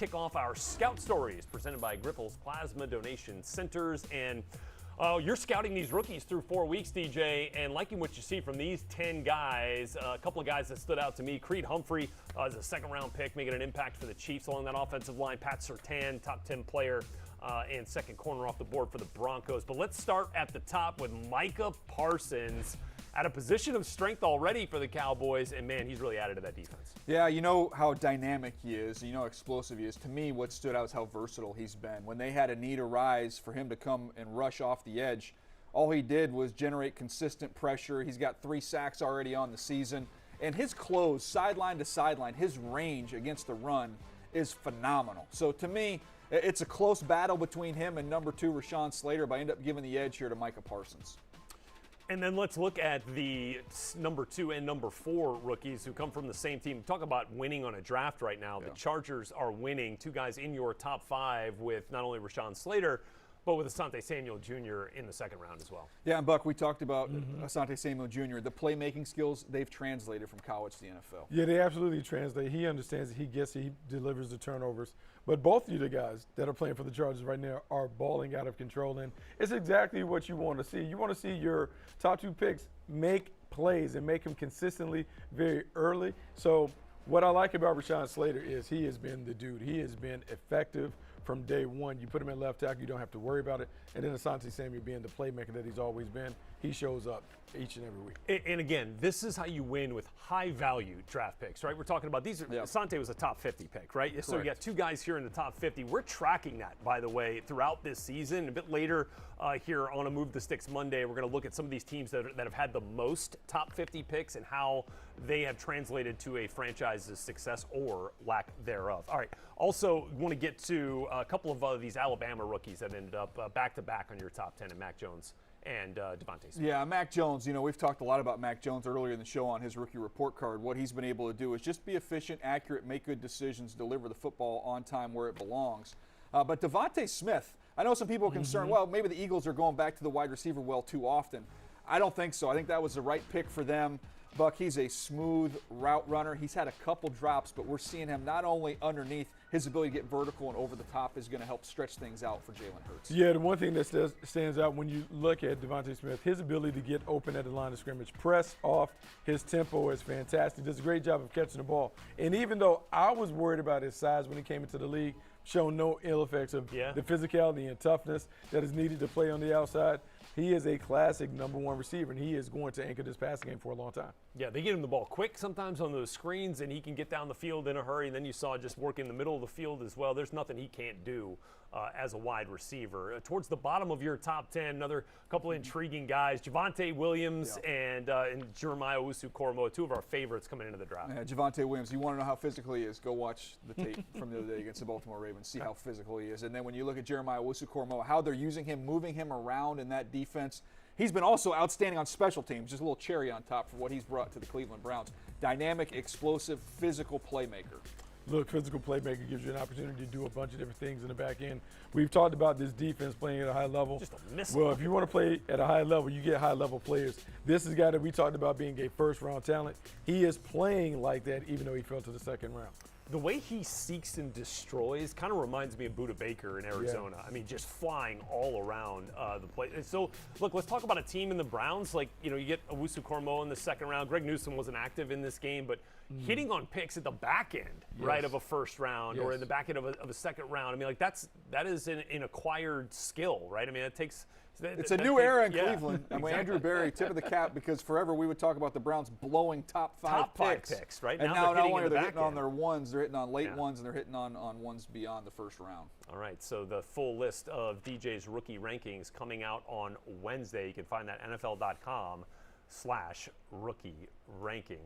kick off our Scout Stories presented by Grifols Plasma Donation Centers. And you're scouting these rookies through 4 weeks, DJ, and liking what you see from these 10 guys. A couple of guys that stood out to me. Creed Humphrey is a second-round pick, making an impact for the Chiefs along that offensive line. Pat Surtain, top 10 player and second corner off the board for the Broncos. But let's start at the top with Micah Parsons at a position of strength already for the Cowboys, and man, he's really added to that defense. Yeah, you know how dynamic he is, you know how explosive he is. To me, what stood out is how versatile he's been. When they had a need arise for him to come and rush off the edge, all he did was generate consistent pressure. He's got 3 sacks already on the season, and his close, sideline to sideline, his range against the run is phenomenal. So to me, it's a close battle between him and number 2, Rashawn Slater, but I end up giving the edge here to Micah Parsons. And then let's look at the number 2 and number 4 rookies who come from the same team. Talk about winning on a draft right now. Yeah. The Chargers are winning. 2 guys in your top 5 with not only Rashawn Slater, but with Asante Samuel Jr. in the second round as well. Yeah, and Buck, we talked about Asante Samuel Jr. The playmaking skills, they've translated from college to the NFL. Yeah, they absolutely translate. He understands it. He gets it. He delivers the turnovers. But both of you, the guys that are playing for the Chargers right now, are balling out of control. And it's exactly what you want to see. You want to see your top 2 picks make plays and make them consistently very early. So what I like about Rashawn Slater is he has been the dude. He has been effective from day one. You put him at left tackle, you don't have to worry about it. And then Asante Samuel being the playmaker that he's always been, he shows up each and every week. And again, this is how you win with high-value draft picks, right? We're talking about these. Asante was a top 50 pick, right? Correct. So you got 2 guys here in the top 50. We're tracking that, by the way, throughout this season. A bit later here on a Move the Sticks Monday, we're going to look at some of these teams that have had the most top 50 picks and how they have translated to a franchise's success or lack thereof. All right. Also, want to get to a couple of these Alabama rookies that ended up back-to-back on your top 10, and Mac Jones and Devante Smith. Yeah, Mac Jones, you know, we've talked a lot about Mac Jones earlier in the show on his rookie report card. What he's been able to do is just be efficient, accurate, make good decisions, deliver the football on time where it belongs. But Devante Smith, I know some people are concerned, well, maybe the Eagles are going back to the wide receiver well too often. I don't think so. I think that was the right pick for them. Buck, he's a smooth route runner. He's had a couple drops, but we're seeing him not only underneath, his ability to get vertical and over the top is going to help stretch things out for Jalen Hurts. Yeah, the one thing that stands out when you look at Devante Smith, his ability to get open at the line of scrimmage, press off, his tempo is fantastic. Does a great job of catching the ball. And even though I was worried about his size when he came into the league, shown no ill effects of the physicality and toughness that is needed to play on the outside. He is a classic number 1 receiver, and he is going to anchor this passing game for a long time. Yeah, they get him the ball quick sometimes on those screens, and he can get down the field in a hurry. And then you saw just work in the middle of the field as well. There's nothing he can't do as a wide receiver. Towards the bottom of your top 10, another couple of intriguing guys, Javonte Williams and Jeremiah Owusu-Koramoah, 2 of our favorites coming into the draft. Yeah, Javonte Williams, you want to know how physical he is, go watch the tape from the other day against the Baltimore Ravens, see how physical he is. And then when you look at Jeremiah Owusu-Koramoah, how they're using him, moving him around in that defense, he's been also outstanding on special teams, just a little cherry on top for what he's brought to the Cleveland Browns. Dynamic, explosive, physical playmaker. Look, physical playmaker gives you an opportunity to do a bunch of different things in the back end. We've talked about this defense playing at a high level. Just a missile. Well, if you want to play at a high level, you get high-level players. This is a guy that we talked about being a first-round talent. He is playing like that even though he fell to the second round. The way he seeks and destroys kind of reminds me of Budda Baker in Arizona. Yeah. I mean, just flying all around the place. So, look, let's talk about a team in the Browns. Like, you know, you get Owusu-Koramoah in the second round. Greg Newsome wasn't active in this game, but hitting on picks at the back end, right, of a first round or in the back end of a second round. I mean, like, that is an acquired skill, right? I mean, it takes – it's a new era in Cleveland. I mean, Andrew Berry, tip of the cap, because forever we would talk about the Browns blowing top five picks, right? And now not only are they hitting on their ones, they're hitting on late ones, and they're hitting on ones beyond the first round. All right, so the full list of DJ's rookie rankings coming out on Wednesday. You can find that NFL.com/rookie rankings.